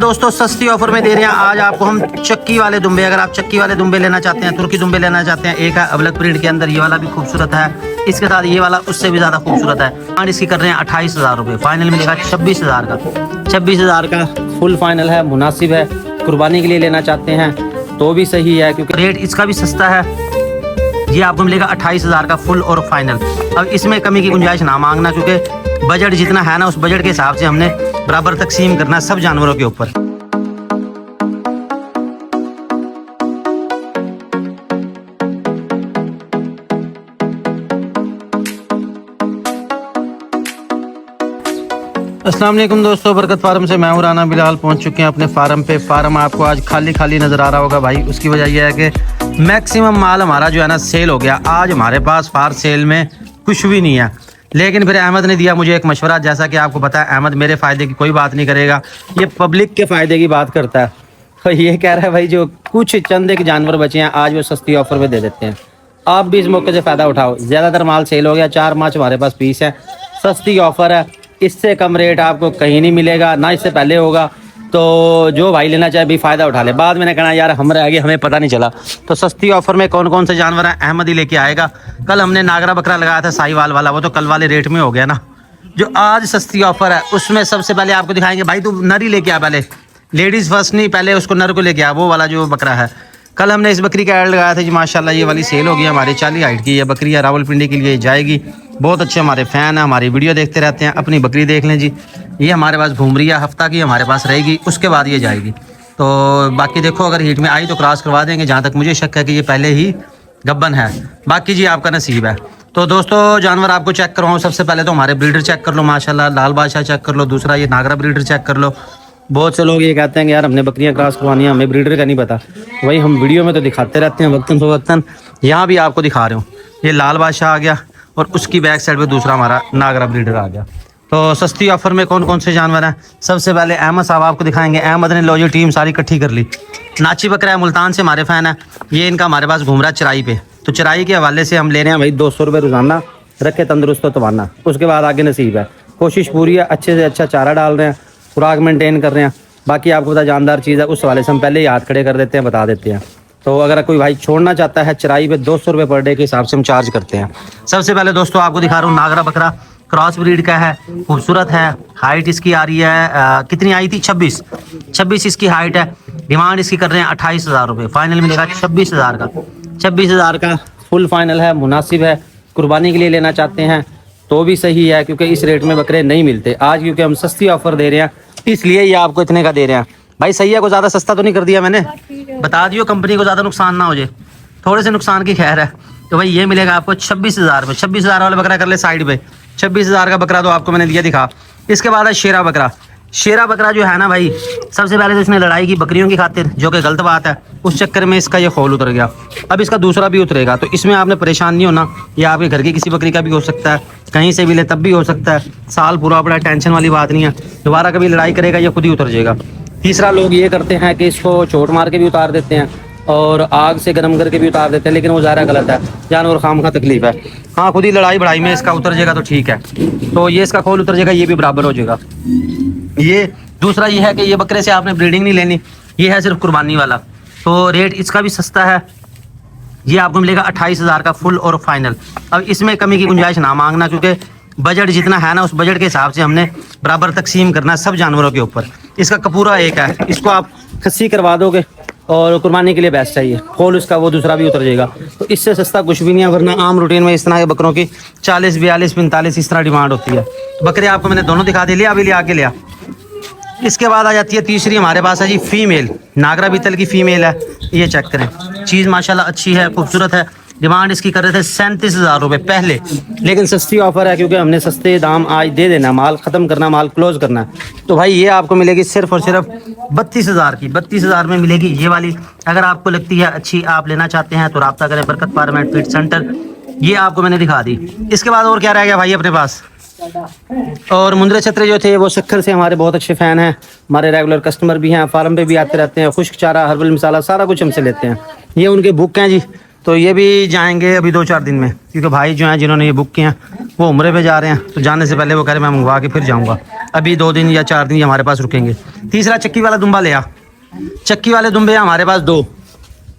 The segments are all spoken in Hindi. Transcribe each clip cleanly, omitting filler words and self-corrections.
दोस्तों सस्ती ऑफर में दे रहे हैं आज आपको हम चक्की वाले दुम्बे। अगर आप चक्की वाले दुम्बे लेना चाहते हैं, तुर्की दुम्बे लेना चाहते हैं, एक है अबलक प्रिंट के अंदर, ये वाला भी खूबसूरत है, इसके साथ ये वाला उससे भी ज्यादा खूबसूरत है। और इसकी कर रहे हैं 28,000 रुपये, फाइनल मिलेगा 26,000 का। 26,000 का फुल फाइनल है, मुनासिब है। कुर्बानी के लिए लेना चाहते हैं तो भी सही है, क्योंकि रेट इसका भी सस्ता है। ये आपको मिलेगा 28,000 का फुल और फाइनल। अब इसमें कमी की गुंजाइश ना मांगना, क्योंकि बजट जितना है ना, उस बजट के हिसाब से हमने बराबर तकसीम करना सब जानवरों के ऊपर। अस्सलाम वालेकुम दोस्तों, बरकत फार्म से मैं हूं राना बिलाल। पहुंच चुके हैं अपने फार्म पे। फार्म आपको आज खाली खाली नज़र आ रहा होगा भाई। उसकी वजह यह है कि मैक्सिमम माल हमारा जो है ना सेल हो गया। आज हमारे पास फार सेल में कुछ भी नहीं है, लेकिन फिर अहमद ने दिया मुझे एक मशवरा। जैसा कि आपको पता है अहमद मेरे फ़ायदे की कोई बात नहीं करेगा, ये पब्लिक के फ़ायदे की बात करता है। तो ये कह रहा है भाई जो कुछ चंद एक जानवर बचे हैं आज वो सस्ती ऑफ़र में दे देते हैं, आप भी इस मौके से फ़ायदा उठाओ। ज़्यादातर माल सेल हो गया, 4 मार्च हमारे पास पीस है, सस्ती ऑफ़र है। इससे कम रेट आपको कहीं नहीं मिलेगा, ना इससे पहले होगा। तो जो भाई लेना चाहे भी फ़ायदा उठा ले। बाद में कहना यार हम रह गए, हमें पता नहीं चला। तो सस्ती ऑफ़र में कौन कौन से जानवर हैं अहमद ही लेके आएगा। कल हमने नागरा बकरा लगाया था साहिवाल वाला, वो तो कल वाले रेट में हो गया ना। जो आज सस्ती ऑफ़र है उसमें सबसे पहले आपको दिखाएंगे। भाई तू नर ही लेके आ, पहले लेडीज़ फर्स्ट नहीं, पहले उसको नर को लेके आ, वो वाला जो बकरा है। कल हमने इस बकरी का ऐड लगाया था जी, माशाल्लाह ये वाली सेल हो गई हमारी। 40 हाइट की ये बकरी है, रावलपिंडी के लिए जाएगी। बहुत अच्छे हमारे फ़ैन हैं, हमारी वीडियो देखते रहते हैं। अपनी बकरी देख लें जी, ये हमारे पास घूम रही है, हफ्ता की हमारे पास रहेगी, उसके बाद ये जाएगी। तो बाकी देखो अगर हीट में आई तो क्रॉस करवा देंगे, जहाँ तक मुझे शक है कि ये पहले ही गब्बन है। बाकी जी आपका नसीब है। तो दोस्तों जानवर आपको चेक करवाऊँ। सबसे पहले तो हमारे ब्रीडर चेक कर लो, माशाल्लाह लाल बादशाह चेक कर लो। दूसरा ये नागरा ब्रीडर चेक कर लो। बहुत से लोग ये कहते हैं कि यार हमने बकरियां क्रॉस करवानी है, हमें ब्रीडर का नहीं पता। वही हम वीडियो में तो दिखाते रहते हैं वक्तन फ़वक्तन, यहाँ भी आपको दिखा रहे हूँ। ये लाल बादशाह आ गया और उसकी बैक साइड पे दूसरा हमारा नागरा ब्रीडर आ गया। तो सस्ती ऑफ़र में कौन कौन से जानवर हैं सबसे पहले अहमद साहब आपको दिखाएंगे। अहमद ने लो जी टीम सारी इकट्ठी कर ली। नाची बकरा है, मुल्तान से हमारे फ़ैन है। ये इनका हमारे पास घूम रहा है चराई पे। तो चराई के हवाले से हम ले रहे हैं भाई 200 रुपये रोज़ाना, रखे तंदुरुस्त तवाना। उसके बाद आगे नसीब है, कोशिश पूरी है, अच्छे से अच्छा चारा डाल रहे हैं, खुराक मेंटेन कर रहे हैं। बाकी आपको पता जानदार चीज़ है, उस हवाले से हम पहले ही हाथ खड़े कर देते हैं, बता देते हैं। तो अगर कोई भाई छोड़ना चाहता है चराई पे 200 रुपये पर डे के हिसाब से हम चार्ज करते हैं। सबसे पहले दोस्तों आपको दिखा रहा हूँ नागरा बकरा, क्रॉस ब्रीड का है, खूबसूरत है। हाइट इसकी आ रही है कितनी आई थी 26 इसकी हाइट है। डिमांड इसकी कर रहे हैं 28,000 रुपये, फाइनल मिलेगा 26,000 का। 26,000 का फुल फाइनल है, मुनासिब है। कुर्बानी के लिए लेना चाहते हैं तो भी सही है, क्योंकि इस रेट में बकरे नहीं मिलते आज, क्योंकि हम सस्ती ऑफ़र दे रहे हैं, इसलिए ये आपको इतने का दे रहे हैं। भाई सही है, को ज़्यादा सस्ता तो नहीं कर दिया मैंने, बता दियो कंपनी को ज़्यादा नुकसान ना हो जाए, थोड़े से नुकसान की खैर है। तो भाई ये मिलेगा आपको 26,000 में। 26,000 वाला बकरा कर ले साइड पे। 26,000 का बकरा तो आपको मैंने दिया दिखा। इसके बाद है शेरा बकरा। शेरा बकरा जो है ना भाई, सबसे पहले तो इसने लड़ाई की बकरियों की खातिर, जो कि गलत बात है। उस चक्कर में इसका ये खोल उतर गया, अब इसका दूसरा भी उतरेगा। तो इसमें आपने परेशान नहीं होना, ये आपके घर की किसी बकरी का भी हो सकता है, कहीं से भी ले तब भी हो सकता है। साल पूरा बड़ा टेंशन वाली बात नहीं है, दोबारा कभी लड़ाई करेगा ये खुद ही उतर जाएगा। तीसरा लोग ये करते हैं कि इसको चोट मार के भी उतार देते हैं और आग से गर्म करके भी उतार देते हैं, लेकिन वो ज़्यादा गलत है, जानवर खाम खा तकलीफ है। हाँ खुद ही लड़ाई बढ़ाई में इसका उतर जाएगा तो ठीक है, तो ये इसका खोल उतर जाएगा, ये भी बराबर हो जाएगा। ये दूसरा ये है कि ये बकरे से आपने ब्रीडिंग नहीं लेनी, ये है सिर्फ कुर्बानी वाला। तो रेट इसका भी सस्ता है, ये आपको मिलेगा 28,000 का फुल और फाइनल। अब इसमें कमी की गुंजाइश ना मांगना, क्योंकि बजट जितना है ना उस बजट के हिसाब से हमने बराबर तकसीम करना सब जानवरों के ऊपर। इसका कपूरा एक है, इसको आप खस्सी करवा दोगे और कुर्बानी के लिए बेस्ट चाहिए, खोल उसका वो दूसरा भी उतर जाएगा। तो इससे सस्ता कुछ भी नहीं है, वरना आम रूटीन में इस तरह के बकरों की 40, 42, 45 इस तरह डिमांड होती है। बकरे आपको मैंने दोनों दिखा दे लिया, अभी लिया के लिया। इसके बाद आ जाती है तीसरी हमारे पास है जी फीमेल, नागरा बीतल की फीमेल है। ये चेक करें, चीज़ माशाल्लाह अच्छी है, खूबसूरत है। डिमांड इसकी कर रहे थे 37,000 रुपये पहले, लेकिन सस्ती ऑफ़र है, क्योंकि हमने सस्ते दाम आज दे देना, माल ख़त्म करना, माल क्लोज करना है। तो भाई ये आपको मिलेगी सिर्फ और सिर्फ 32,000 की। 32,000 में मिलेगी ये वाली। अगर आपको लगती है अच्छी, आप लेना चाहते हैं तो रब्ता करें बरकत फार्म एंड फीड सेंटर। ये आपको मैंने दिखा दी। इसके बाद और क्या रह गया भाई अपने पास। और मुंद्रे छतरे जो थे वो शक्कर से हमारे बहुत अच्छे फ़ैन हैं, हमारे रेगुलर कस्टमर भी हैं, फार्म पे भी आते रहते हैं। खुश्क चारा, हर्बल मसाला सारा कुछ हमसे लेते हैं। ये उनके बुक हैं जी, तो ये भी जाएंगे अभी 2-4 दिन में, क्योंकि भाई जो हैं जिन्होंने ये बुक किए हैं वो उम्रे पे जा रहे हैं, तो जाने से पहले वो कह रहे मैं मंगवा के फिर जाऊँगा। अभी 2 दिन या 4 दिन ये हमारे पास रुकेंगे। तीसरा चक्की वाला दुम्बा ले आ। चक्की वाले दुम्बे हमारे पास 2,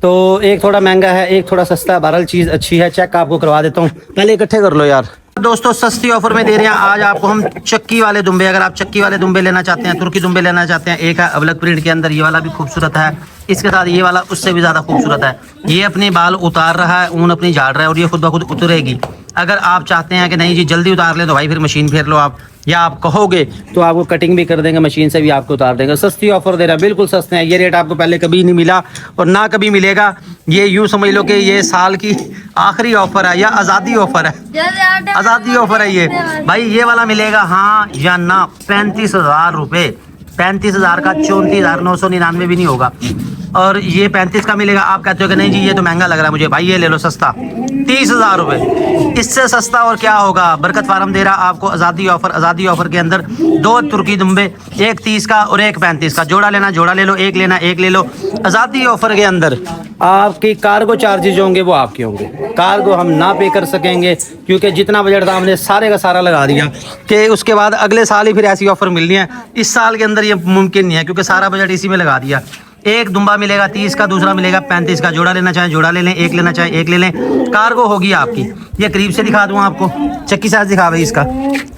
तो एक थोड़ा महंगा है, एक थोड़ा सस्ता है। बहरहाल चीज़ अच्छी है, चेक आपको करवा देता हूँ, पहले इकट्ठे कर लो यार। दोस्तों सस्ती ऑफर में दे रहे हैं आज आपको हम चक्की वाले दुम्बे। अगर आप चक्की वाले दुम्बे लेना चाहते हैं, तुर्की दुम्बे लेना चाहते हैं, एक है अबलग प्रिंट के अंदर, ये वाला भी खूबसूरत है, इसके साथ ये वाला उससे भी ज़्यादा खूबसूरत है। ये अपने बाल उतार रहा है, ऊन अपनी झाड़ रहा है और ये खुद ब खुद उतरेगी। अगर आप चाहते हैं कि नहीं जी जल्दी उतार ले, तो भाई फिर मशीन फेर लो आप, या आप कहोगे तो आपको कटिंग भी कर देंगे, मशीन से भी आपको उतार देंगे। सस्ती ऑफर दे रहा है, बिल्कुल सस्ते हैं। ये रेट आपको पहले कभी नहीं मिला और ना कभी मिलेगा। ये यूँ समझ लो कि ये साल की आखिरी ऑफर है या आज़ादी ऑफर है, आज़ादी ऑफर है ये भाई। ये वाला मिलेगा हाँ या ना, 35,000 रुपये। 35,000 का 34,999 भी नहीं होगा, और ये 35 का मिलेगा। आप कहते हो कि नहीं जी ये तो महंगा लग रहा है मुझे, भाई ये ले लो सस्ता, 30,000 रुपये। इससे सस्ता और क्या होगा। बरकत फार्म दे रहा आपको आज़ादी ऑफर। आज़ादी ऑफर के अंदर 2 तुर्की दुम्बे, एक 30 का और एक 35 का। जोड़ा लेना जोड़ा ले लो, एक लेना एक ले लो। आज़ादी ऑफर के अंदर आपकी कार्गो चार्जेज होंगे वो आपके होंगे। कार्गो हम ना पे कर सकेंगे, क्योंकि जितना बजट था हमने सारे का सारा लगा दिया कि उसके बाद अगले साल ही फिर ऐसी ऑफर मिलनी है। इस साल के अंदर ये मुमकिन नहीं है, क्योंकि सारा बजट इसी में लगा दिया। एक दुम्बा मिलेगा 30 का, दूसरा मिलेगा 35 का। जोड़ा लेना चाहे जोड़ा ले लें, एक लेना चाहे एक ले लें। कार्गो होगी आपकी। ये करीब से दिखा दूँ आपको, चक्की साइज दिखा भाई इसका।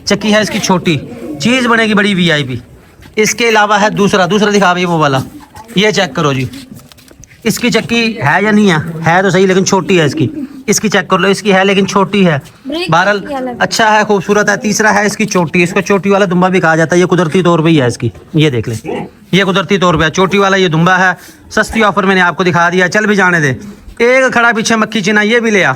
चक्की है इसकी छोटी, चीज़ बनेगी बड़ी VIP। इसके अलावा है दूसरा दिखा भाई वो वाला, ये चेक करो जी। इसकी चक्की है या नहीं है तो सही, लेकिन छोटी है इसकी चेक कर लो। इसकी है लेकिन छोटी है, बहरहाल अच्छा है, खूबसूरत है। तीसरा है इसकी चोटी, इसको चोटी वाला दुम्बा भी कहा जाता है। ये कुदरती तौर पे ही है इसकी, ये देख ले, ये कुदरती तौर पे है, चोटी वाला ये दुम्बा है। सस्ती ऑफर मैंने आपको दिखा दिया, चल भी जाने दे। एक खड़ा पीछे मक्खी चिना, ये भी ले आ।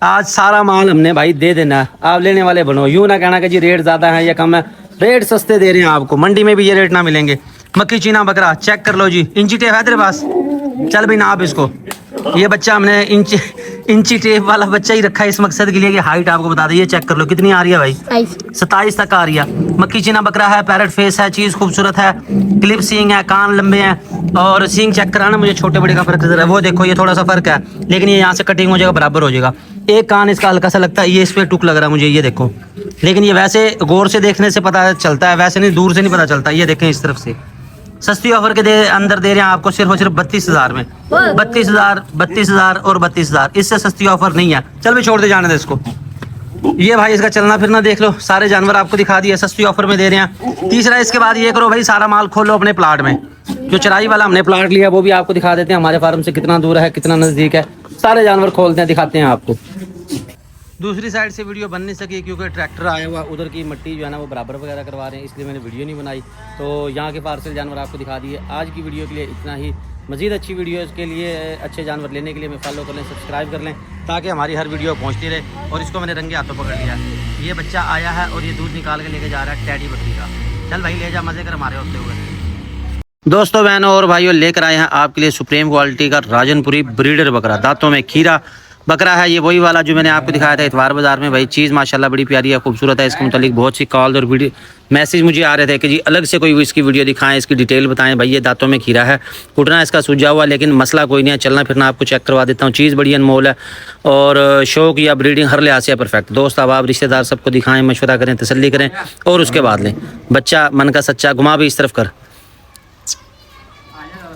आज सारा माल हमने भाई दे देना है, आप लेने वाले बनो। यूँ ना कहना कि जी रेट ज़्यादा है या कम है, रेट सस्ते दे रहे हैं आपको। मंडी में भी ये रेट ना मिलेंगे। मक्खी चीना बकरा चेक कर लो जी। इंची टेप है तेरे पास, चल भी नाप इसको। ये बच्चा हमने इंची टेप वाला बच्चा ही रखा है इस मकसद के लिए कि हाइट आपको बता दें। ये चेक कर लो कितनी आ रही है भाई, 27 तक आ रही है। मक्खी चीना बकरा है, पैरेट फेस है, चीज़ खूबसूरत है, क्लिप सींग है, कान लंबे हैं। और सींग चेक कराना मुझे छोटे बड़े का फर्क नजर है, वो देखो ये थोड़ा सा फर्क है, लेकिन ये यहाँ से कटिंग हो जाएगा बराबर हो जाएगा। एक कान इसका हल्का सा लगता है, ये इस पर टुक लग रहा है मुझे, ये देखो। लेकिन ये वैसे गौर से देखने से पता चलता है, वैसे नहीं, दूर से नहीं पता चलता। ये देखें इस तरफ से। सस्ती ऑफर के अंदर दे रहे हैं आपको सिर्फ और सिर्फ 32,000 में। 32,000 और 32,000, इससे सस्ती ऑफर नहीं है। चल भी छोड़ दे जाने दे इसको। ये भाई इसका चलना फिरना देख लो, सारे जानवर आपको दिखा दिए, सस्ती ऑफर में दे रहे हैं। तीसरा इसके बाद ये करो भाई, सारा माल खोलो अपने प्लाट में। जो चराई वाला हमने प्लाट लिया वो भी आपको दिखा देते हैं, हमारे फार्म से कितना दूर है, कितना नज़दीक है। सारे जानवर खोलते हैं, दिखाते हैं आपको। दूसरी साइड से वीडियो बन नहीं सकी क्योंकि ट्रैक्टर आया हुआ, उधर की मिट्टी जो है ना वो बराबर वगैरह करवा रहे हैं, इसलिए मैंने वीडियो नहीं बनाई। तो यहाँ के पार्सल जानवर आपको दिखा दिए। आज की वीडियो के लिए इतना ही। मज़ीद अच्छी वीडियोज़ के लिए, अच्छे जानवर लेने के लिए हमें फॉलो कर लें, सब्सक्राइब कर लें, ताकि हमारी हर वीडियो पहुँचती रहे। और इसको मैंने रंगे हाथों पकड़ लिया। ये बच्चा आया है और ये दूध निकाल के लेके जा रहा है टैडी बकरी का। चल भाई ले जा, मज़े कर हमारे होते हुए। दोस्तों बहनों और भाइयों, लेकर आए हैं आपके लिए सुप्रीम क्वालिटी का राजनपुरी ब्रीडर बकरा, दांतों में खीरा बकरा है। ये वही वाला जो मैंने आपको दिखाया था इतवार बाजार में। भाई चीज़ माशाल्लाह बड़ी प्यारी है, खूबसूरत है। इसके मुतालिक बहुत सी कॉल और वीडियो मैसेज मुझे आ रहे थे कि जी अलग से कोई इसकी वीडियो दिखाएं, इसकी डिटेल बताएं। भाई ये दांतों में खीरा है, घुटना इसका सूजा हुआ, लेकिन मसला कोई नहीं है, चलना फिरना आपको चेक करवा देता हूँ। चीज़ बड़ी अनमोल है और शौक या ब्रीडिंग हर लिहाज से परफेक्ट। दोस्त अब रिश्तेदार सबको दिखाएं, मशवरा करें, तसल्ली करें और उसके बाद लें। बच्चा मन का सच्चा, घुमा भी इस तरफ कर।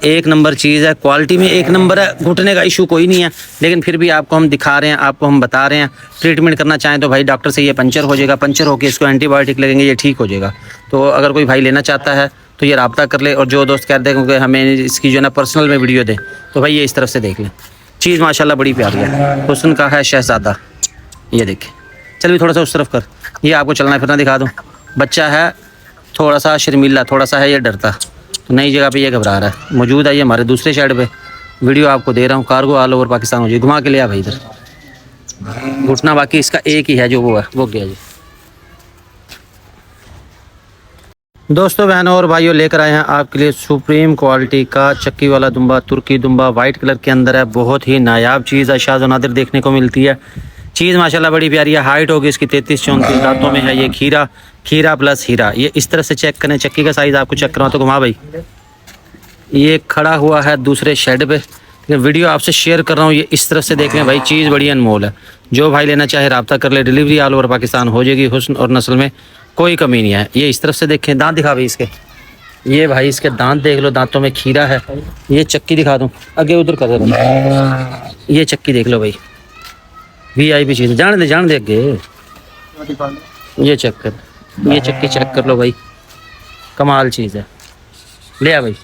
एक नंबर चीज़ है, क्वालिटी में एक नंबर है, घुटने का इशू कोई नहीं है, लेकिन फिर भी आपको हम दिखा रहे हैं, आपको हम बता रहे हैं। ट्रीटमेंट करना चाहें तो भाई डॉक्टर से ये पंचर हो जाएगा, पंचर होकर इसको एंटीबायोटिक लगेंगे, ये ठीक हो जाएगा। तो अगर कोई भाई लेना चाहता है तो ये रब्ता कर ले। और जो दोस्त कहते हैं कि हमें इसकी जो है ना पर्सनल में वीडियो दें, तो भाई ये इस तरफ से देख लें। चीज़ माशाल्लाह बड़ी प्यारी है, हुस्न का है शहज़ादा। ये देखें, चल भी थोड़ा सा उस तरफ कर, ये आपको चलना फिरना दिखा दूँ। बच्चा है थोड़ा सा शर्मीला, थोड़ा सा है ये डरता, तो नई जगह पे ये घबरा रहा है। मौजूद है ये हमारे दूसरे साइड पे, वीडियो आपको दे रहा हूँ। कार्गो ऑल ओवर पाकिस्तान हो जाए, घुमा के ले आ भाई इधर। घुटना बाकी इसका एक ही है, जो वो है वो गया जी। दोस्तों बहनों और भाइयों, लेकर आए हैं आपके लिए सुप्रीम क्वालिटी का चक्की वाला दुम्बा, तुर्की दुम्बा, वाइट कलर के अंदर है। बहुत ही नायाब चीज़ है, शाज़ व नादिर देखने को मिलती है। चीज़ माशाल्लाह बड़ी प्यारी है। हाइट होगी इसकी 33-34, दांतों में है ये खीरा प्लस हीरा। ये इस तरह से चेक करें, चक्की का साइज़ आपको चेक करवा तो घुमा भाई। ये खड़ा हुआ है दूसरे शेड पे, ये वीडियो आपसे शेयर कर रहा हूँ, ये इस तरफ से देख लें भाई, चीज़ बड़ी अनमोल है। जो भाई लेना चाहे रब्ता कर ले, डिलीवरी ऑल ओवर पाकिस्तान हो जाएगी। हुस्न और नस्ल में कोई कमी नहीं है। ये इस तरफ से देखें, दांत दिखा भाई इसके, ये भाई इसके दांत देख लो, दांतों में खीरा है। ये चक्की दिखा दूँ, आगे उधर कर दे, ये चक्की देख लो भाई, VIP चीज़, जान दे अगे, ये चेक कर, ये चक्की चेक कर लो भाई, कमाल चीज़ है। ले आ भाई।